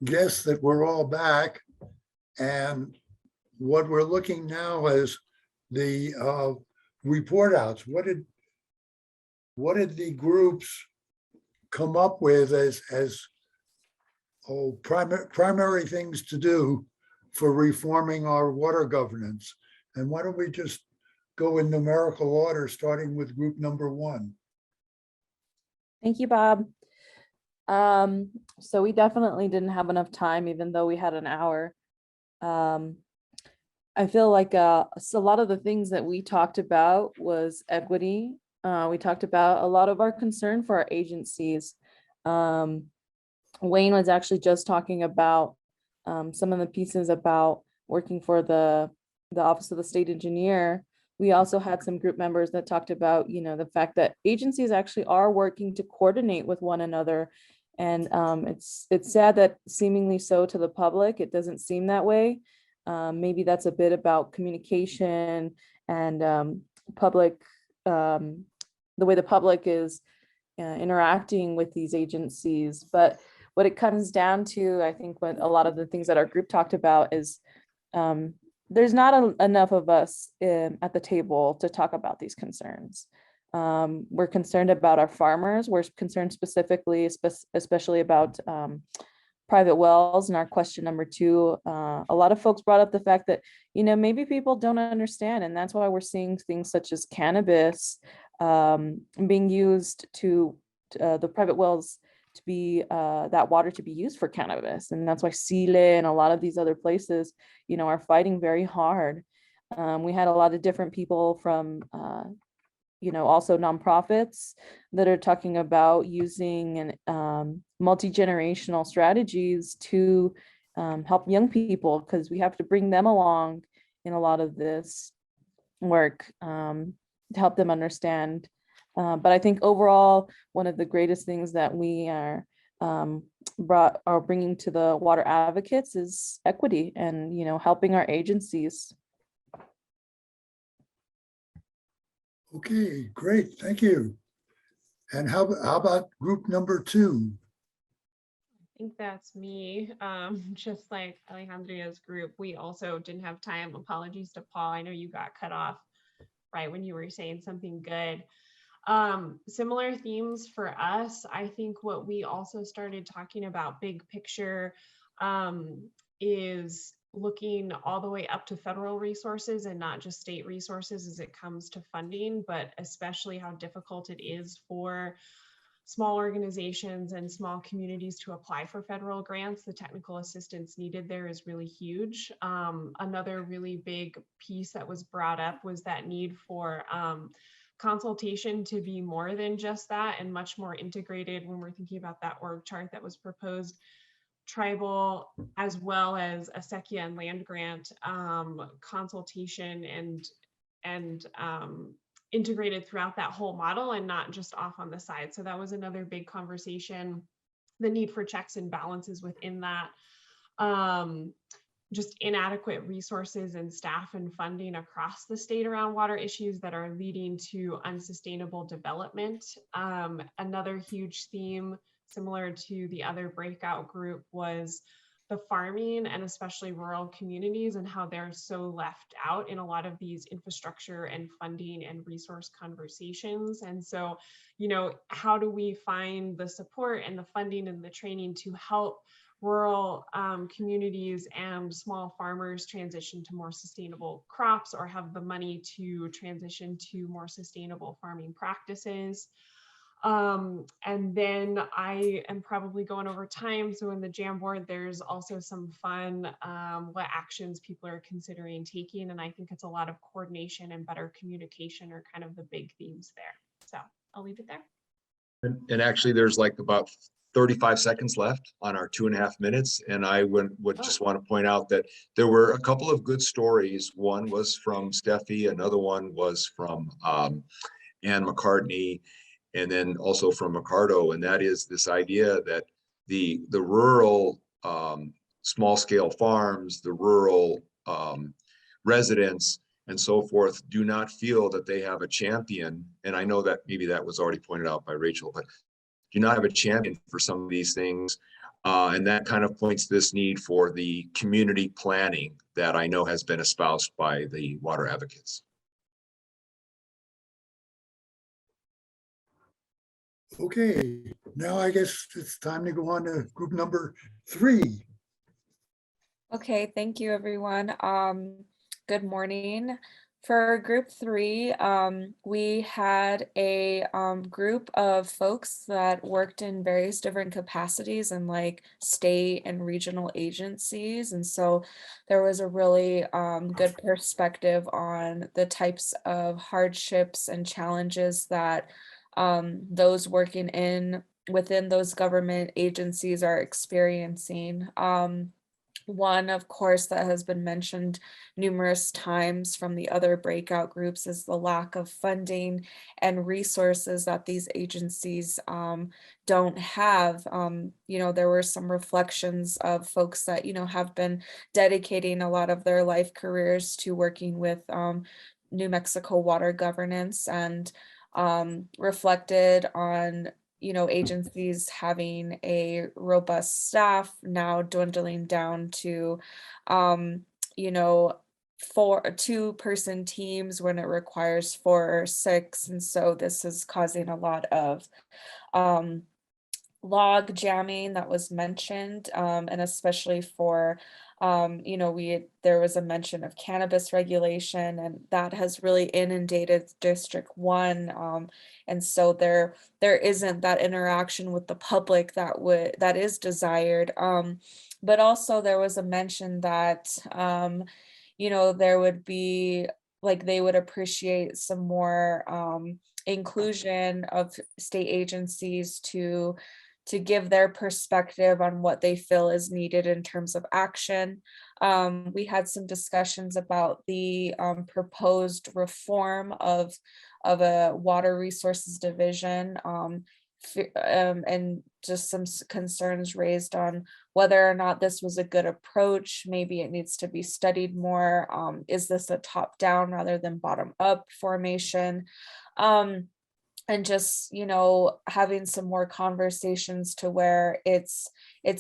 guess that we're all back, and what we're looking now is the report outs. What did the groups come up with as primary things to do for reforming our water governance? And why don't we just go in numerical order, starting with group number 1? Thank you, Bob. So we definitely didn't have enough time, even though we had an hour. I feel like so a lot of the things that we talked about was equity. We talked about a lot of our concern for our agencies. Wayne was actually just talking about some of the pieces about working for the Office of the State Engineer. We also had some group members that talked about, you know, the fact that agencies actually are working to coordinate with one another. And it's sad that seemingly so to the public, it doesn't seem that way. Maybe that's a bit about communication and public, the way the public is interacting with these agencies. But what it comes down to, I think what a lot of the things that our group talked about is there's not enough of us at the table to talk about these concerns. We're concerned about our farmers. We're concerned specifically, especially about private wells. And our question number 2, a lot of folks brought up the fact that, you know, maybe people don't understand. And that's why we're seeing things such as cannabis being used to the private wells to be that water to be used for cannabis. And that's why Chile and a lot of these other places, you know, are fighting very hard. We had a lot of different people from, you know, also nonprofits that are talking about using multi-generational strategies to help young people, because we have to bring them along in a lot of this work to help them understand. But I think overall, one of the greatest things that we are bringing to the water advocates is equity and, you know, helping our agencies. Okay, great, thank you. And how about group number 2? I think that's me. Just like Alejandria's group, we also didn't have time. Apologies to Paul. I know you got cut off right when you were saying something good. Similar themes for us. I think what we also started talking about big picture is looking all the way up to federal resources and not just state resources as it comes to funding, but especially how difficult it is for small organizations and small communities to apply for federal grants. The technical assistance needed there is really huge. Another really big piece that was brought up was that need for consultation to be more than just that and much more integrated when we're thinking about that org chart that was proposed, tribal as well as a SECIA and land grant consultation and integrated throughout that whole model and not just off on the side. So that was another big conversation. The need for checks and balances within that. Just inadequate resources and staff and funding across the state around water issues that are leading to unsustainable development. Another huge theme similar to the other breakout group was the farming and especially rural communities and how they're so left out in a lot of these infrastructure and funding and resource conversations. And so, you know, how do we find the support and the funding and the training to help rural communities and small farmers transition to more sustainable crops or have the money to transition to more sustainable farming practices? And then I am probably going over time. So in the Jamboard, there's also some fun, what actions people are considering taking. And I think it's a lot of coordination and better communication are kind of the big themes there. So I'll leave it there. And actually there's like about 35 seconds left on our 2.5 minutes. And I would just want to point out that there were a couple of good stories. One was from Steffi, another one was from Ann McCartney, and then also from Ricardo, and that is this idea that the rural small scale farms, the rural residents and so forth do not feel that they have a champion. And I know that maybe that was already pointed out by Rachel, but do not have a champion for some of these things And that kind of points to this need for the community planning that I know has been espoused by the water advocates. Okay, now I guess it's time to go on to group number 3. Okay, thank you, everyone. Good morning. For group 3, we had a group of folks that worked in various different capacities in like state and regional agencies. And so there was a really good perspective on the types of hardships and challenges that those working within those government agencies are experiencing. One, of course, that has been mentioned numerous times from the other breakout groups is the lack of funding and resources that these agencies don't have. There were some reflections of folks that, have been dedicating a lot of their life careers to working with New Mexico water governance and reflected on agencies having a robust staff now dwindling down to, you know, 2-person teams when it requires 4 or 6. And so this is causing a lot of log jamming that was mentioned, and especially for there was a mention of cannabis regulation, and that has really inundated District 1, and so there isn't that interaction with the public that is desired, but also there was a mention that there would be like they would appreciate some more inclusion of state agencies to give their perspective on what they feel is needed in terms of action. We had some discussions about the proposed reform of a water resources division, and just some concerns raised on whether or not this was a good approach. Maybe it needs to be studied more. Is this a top-down rather than bottom-up formation? And just having some more conversations to where it's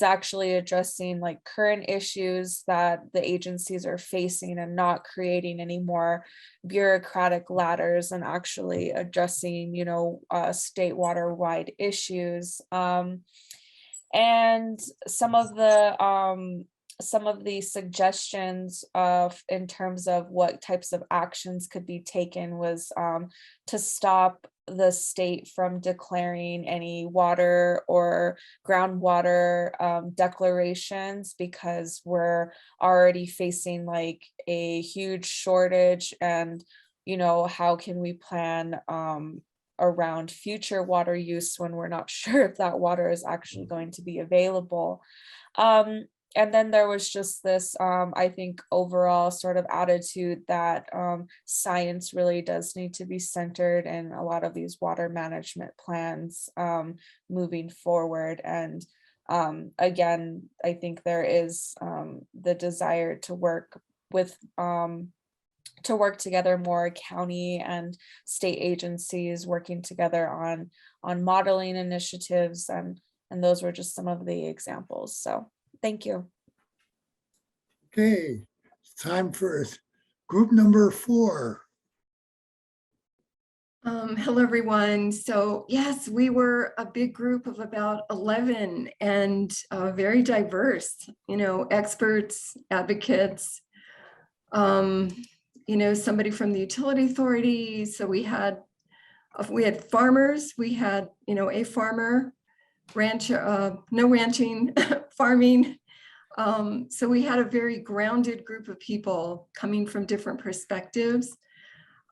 actually addressing like current issues that the agencies are facing and not creating any more bureaucratic ladders, and actually addressing state water-wide issues, and some of the suggestions in terms of what types of actions could be taken was to stop the state from declaring any water or groundwater declarations, because we're already facing like a huge shortage, and how can we plan around future water use when we're not sure if that water is actually going to be available. And then there was just this, I think, overall sort of attitude that science really does need to be centered in a lot of these water management plans moving forward. And again, I think there is the desire to work together more county and state agencies working together on modeling initiatives, and those were just some of the examples. So thank you. Okay, it's time for group number 4. Hello, everyone. So yes, we were a big group of about 11 and very diverse, experts, advocates, somebody from the utility authority. So we had farmers, we had, a farmer, no ranching, farming. So we had a very grounded group of people coming from different perspectives.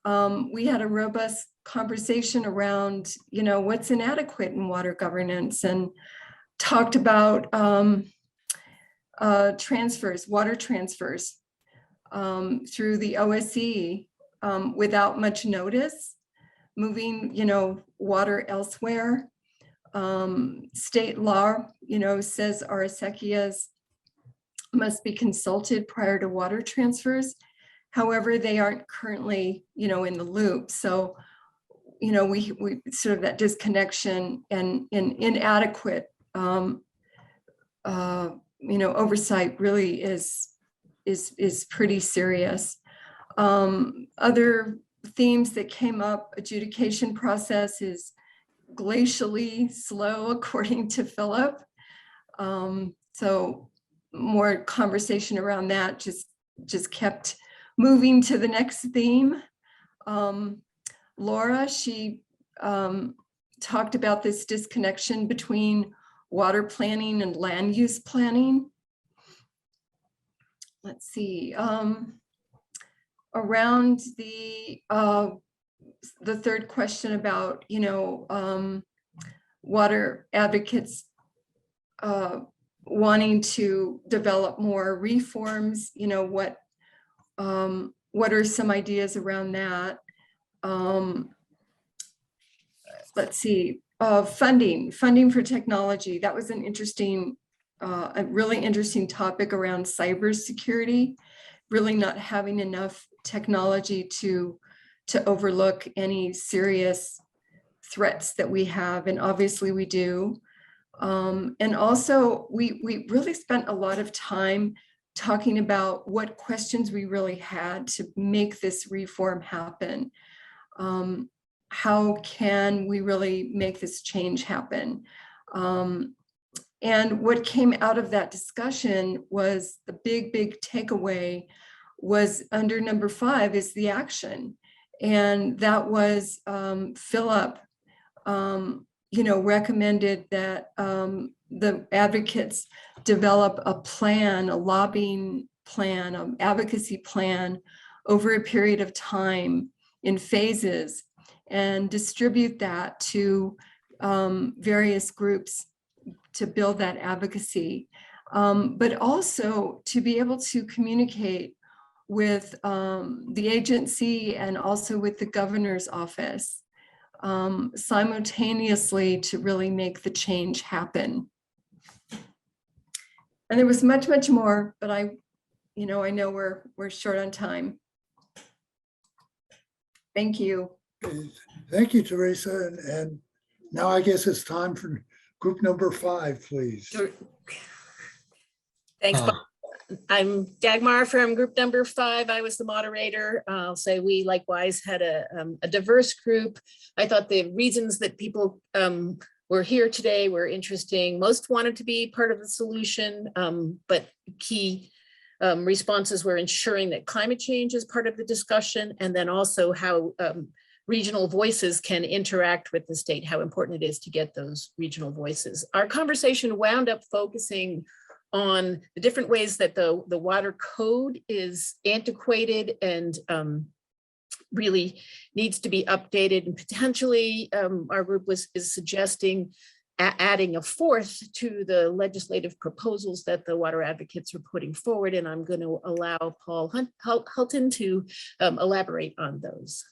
We had a robust conversation around, what's inadequate in water governance, and talked about water transfers through the OSE without much notice, moving, water elsewhere. State law, says our acequias must be consulted prior to water transfers. However, they aren't currently, in the loop. So, we sort of that disconnection and inadequate oversight really is pretty serious. Other themes that came up, adjudication process is glacially slow, according to Philip. So more conversation around that just kept moving to the next theme. Laura, she talked about this disconnection between water planning and land use planning. Let's see, around the third question about, water advocates wanting to develop more reforms, what are some ideas around that? Let's see, funding for technology. That was an interesting, a really interesting topic around cybersecurity, really not having enough technology to overlook any serious threats that we have, and obviously we do. And also we really spent a lot of time talking about what questions we really had to make this reform happen. How can we really make this change happen? And what came out of that discussion was the big takeaway was under number 5 is the action. And that was Philip, recommended that the advocates develop a plan, a lobbying plan, an advocacy plan over a period of time in phases, and distribute that to various groups to build that advocacy, but also to be able to communicate with the agency and also with the governor's office simultaneously to really make the change happen. And there was much more, but I know we're short on time. Thank you. Thank you, Teresa. And now I guess it's time for group number 5, please. Sure. Thanks, Bob. I'm Dagmar from group number 5. I was the moderator. I'll say we likewise had a diverse group. I thought the reasons that people were here today were interesting. Most wanted to be part of the solution, but key responses were ensuring that climate change is part of the discussion, and then also how regional voices can interact with the state, how important it is to get those regional voices. Our conversation wound up focusing on the different ways that the water code is antiquated and really needs to be updated, and potentially our group is suggesting adding a 4th to the legislative proposals that the water advocates are putting forward, and I'm going to allow Paul Hulton to elaborate on those.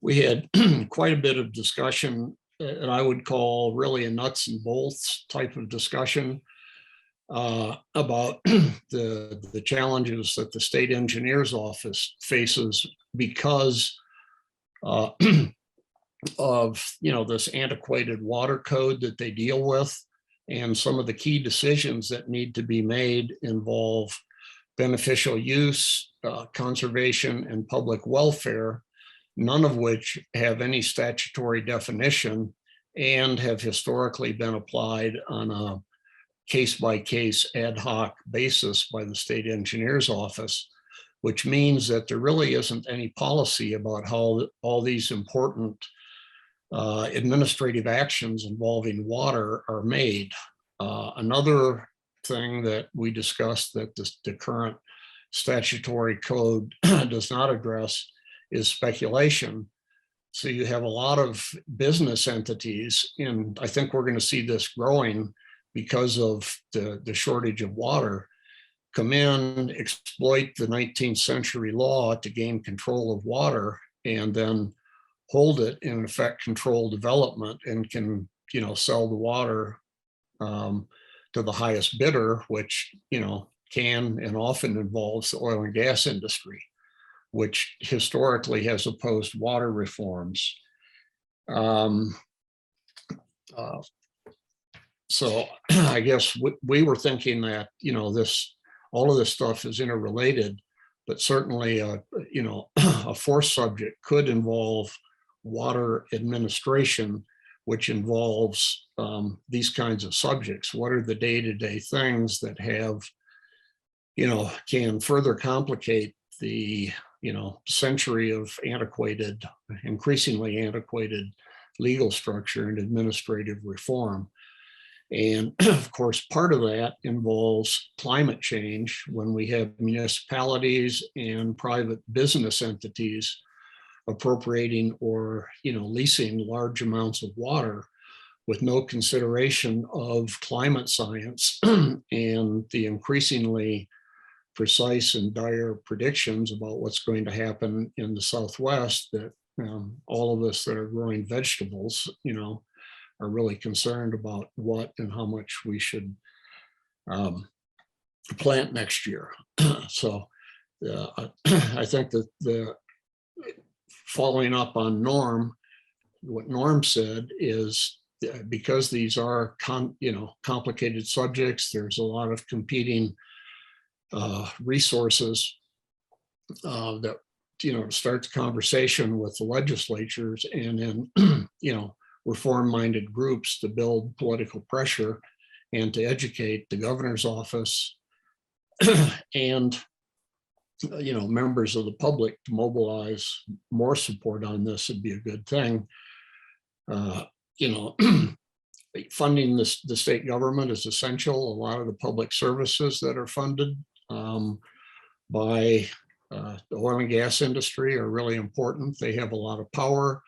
We had quite a bit of discussion, and I would call really a nuts and bolts type of discussion about the challenges that the state engineer's office faces because of this antiquated water code that they deal with, and some of the key decisions that need to be made involve beneficial use, conservation, and public welfare, none of which have any statutory definition and have historically been applied on a case-by-case ad hoc basis by the state engineer's office, which means that there really isn't any policy about how all these important administrative actions involving water are made. Another thing that we discussed that the current statutory code does not address is speculation. So you have a lot of business entities, and I think we're going to see this growing because of the shortage of water, come in, exploit the 19th century law to gain control of water, and then hold it, in effect, control development, and can, sell the water to the highest bidder, which, can and often involves the oil and gas industry, which historically has opposed water reforms. So I guess we were thinking that, all of this stuff is interrelated, but certainly, a fourth subject could involve water administration, which involves these kinds of subjects. What are the day-to-day things that have, can further complicate the, century of antiquated, increasingly antiquated legal structure and administrative reform. And of course, part of that involves climate change when we have municipalities and private business entities appropriating or, leasing large amounts of water with no consideration of climate science and the increasingly precise and dire predictions about what's going to happen in the Southwest that all of us that are growing vegetables, are really concerned about what and how much we should plant next year. So I think that the following up on what Norm said is because these are complicated subjects, there's a lot of competing resources that start the conversation with the legislatures and then reform-minded groups to build political pressure and to educate the governor's office and members of the public to mobilize more support on this would be a good thing. Funding the state government is essential. A lot of the public services that are funded by the oil and gas industry are really important. They have a lot of power,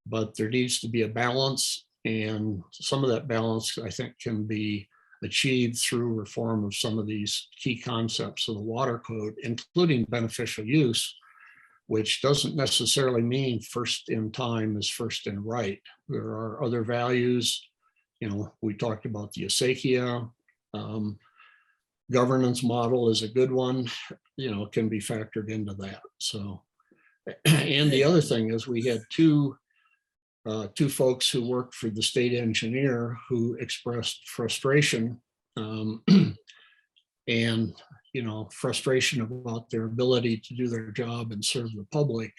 but there needs to be a balance. And some of that balance, I think, can be achieved through reform of some of these key concepts of the water code, including beneficial use, which doesn't necessarily mean first in time is first in right. There are other values. We talked about the acequia. Governance model is a good one, can be factored into that. So, and the other thing is we had two folks who worked for the state engineer who expressed frustration and frustration about their ability to do their job and serve the public.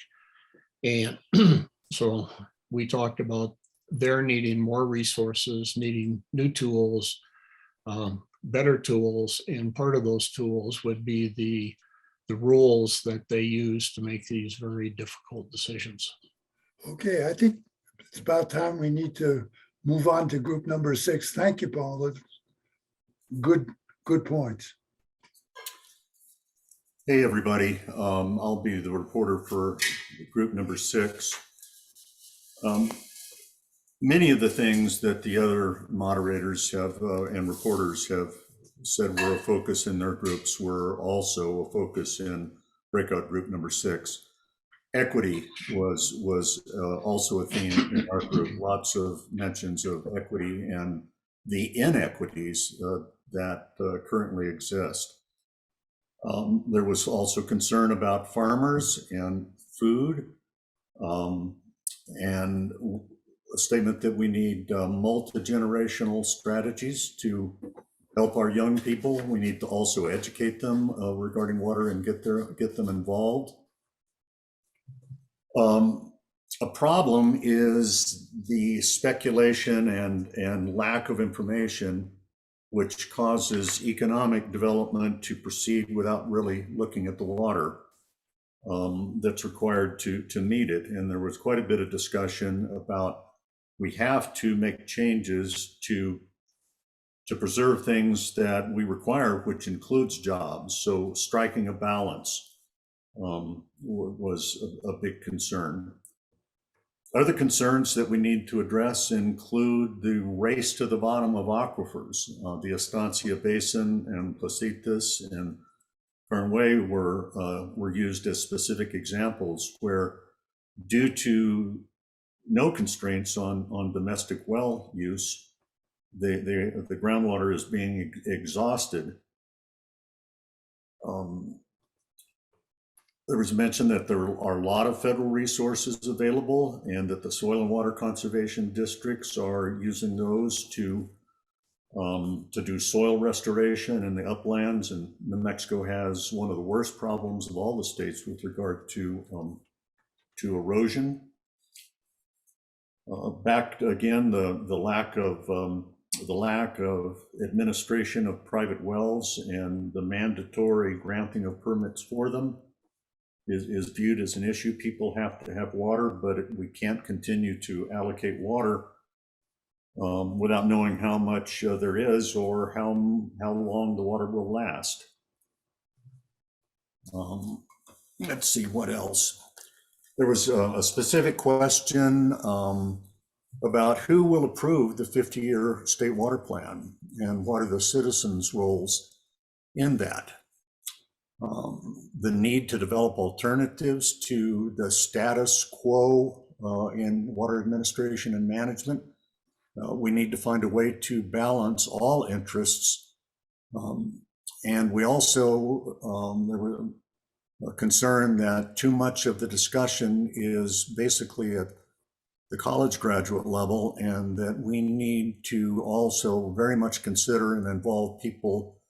And so we talked about their needing more resources, needing new tools, better tools, and part of those tools would be the rules that they use to make these very difficult decisions. Okay, I think it's about time we need to move on to group number 6. Thank you, Paul. Good points. Hey, everybody. I'll be the reporter for group number 6. Many of the things that the other moderators have and reporters have said were a focus in their groups were also a focus in breakout group number 6. Equity was also a theme in our group. Lots of mentions of equity and the inequities that currently exist. There was also concern about farmers and food, and a statement that we need multi-generational strategies to help our young people. We need to also educate them regarding water and get them involved. A problem is the speculation and lack of information, which causes economic development to proceed without really looking at the water that's required to meet it. And there was quite a bit of discussion about we have to make changes to preserve things that we require, which includes jobs. So striking a balance was a big concern. Other concerns that we need to address include the race to the bottom of aquifers. The Estancia Basin and Placitas and Fernway were used as specific examples where, due to no constraints on domestic well use, the groundwater is being exhausted. There was mention that there are a lot of federal resources available and that the soil and water conservation districts are using those to to do soil restoration in the uplands, and New Mexico has one of the worst problems of all the states with regard to erosion. Back again, the lack of administration of private wells and the mandatory granting of permits for them is viewed as an issue. People have to have water, but we can't continue to allocate water without knowing how much there is or how long the water will last. Let's see what else. There was a specific question about who will approve the 50-year state water plan and what are the citizens' roles in that. The need to develop alternatives to the status quo in water administration and management. We need to find a way to balance all interests. And we also, there was a concern that too much of the discussion is basically at the college graduate level, and that we need to also very much consider and involve people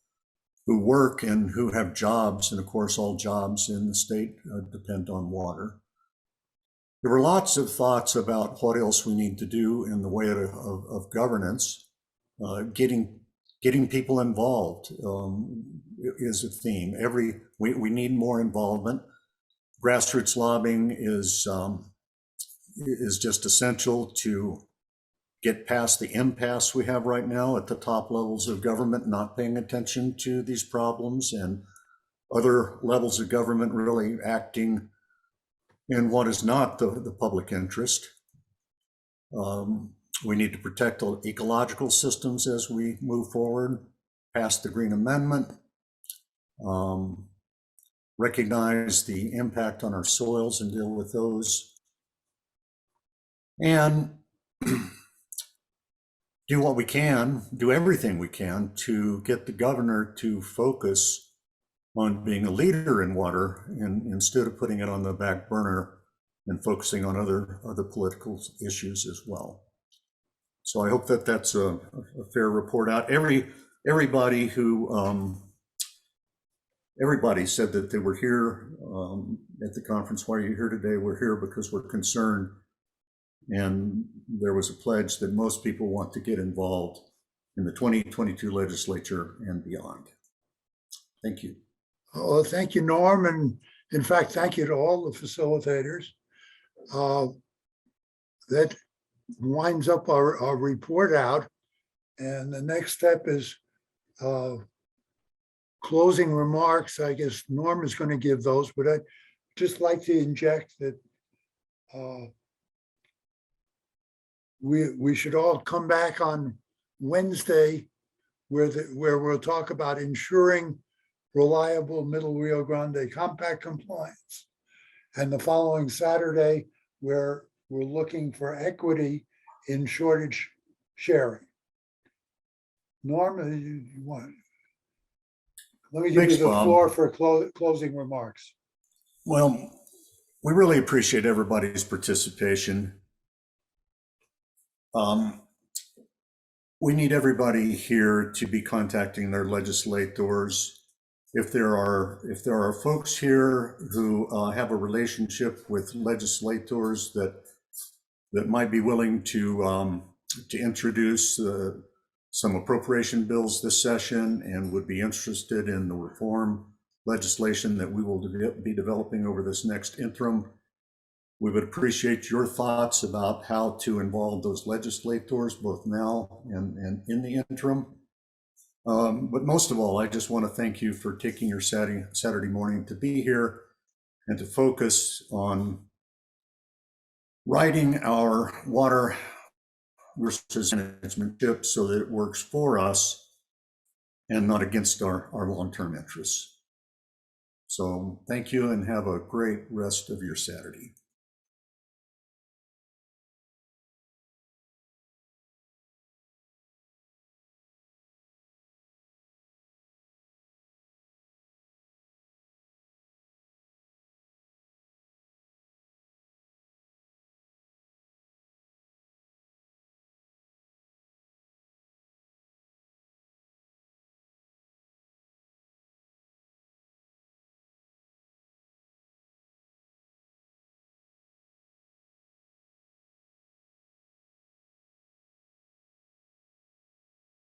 who work and who have jobs. And of course, all jobs in the state depend on water. There were lots of thoughts about what else we need to do in the way of governance. Getting people involved is a theme. We need more involvement. Grassroots lobbying is just essential to get past the impasse we have right now at the top levels of government, not paying attention to these problems, and other levels of government really acting in what is not the public interest. We need to protect the ecological systems as we move forward, pass the Green Amendment, recognize the impact on our soils and deal with those, and do what we can, do everything we can to get the governor to focus on being a leader in water, and instead of putting it on the back burner and focusing on other political issues as well. So I hope that that's a fair report out. Everybody said that they were here at the conference. Why are you here today? We're here because we're concerned. And there was a pledge that most people want to get involved in the 2022 legislature and beyond. Thank you. Oh, thank you, Norm. And in fact, thank you to all the facilitators. That winds up our report out. And the next step is closing remarks. I guess Norm is going to give those, but I'd just like to inject that we should all come back on Wednesday where we'll talk about ensuring reliable Middle Rio Grande compact compliance. And the following Saturday, where we're looking for equity in shortage sharing. Norm, you want? Let me give you the floor for closing remarks. Well, we really appreciate everybody's participation. We need everybody here to be contacting their legislators. If there are folks here who have a relationship with legislators that might be willing to introduce some appropriation bills this session and would be interested in the reform legislation that we will be developing over this next interim, we would appreciate your thoughts about how to involve those legislators both now and in the interim. But most of all, I just want to thank you for taking your Saturday morning to be here and to focus on writing our water resources management ship so that it works for us and not against our long-term interests. So thank you and have a great rest of your Saturday.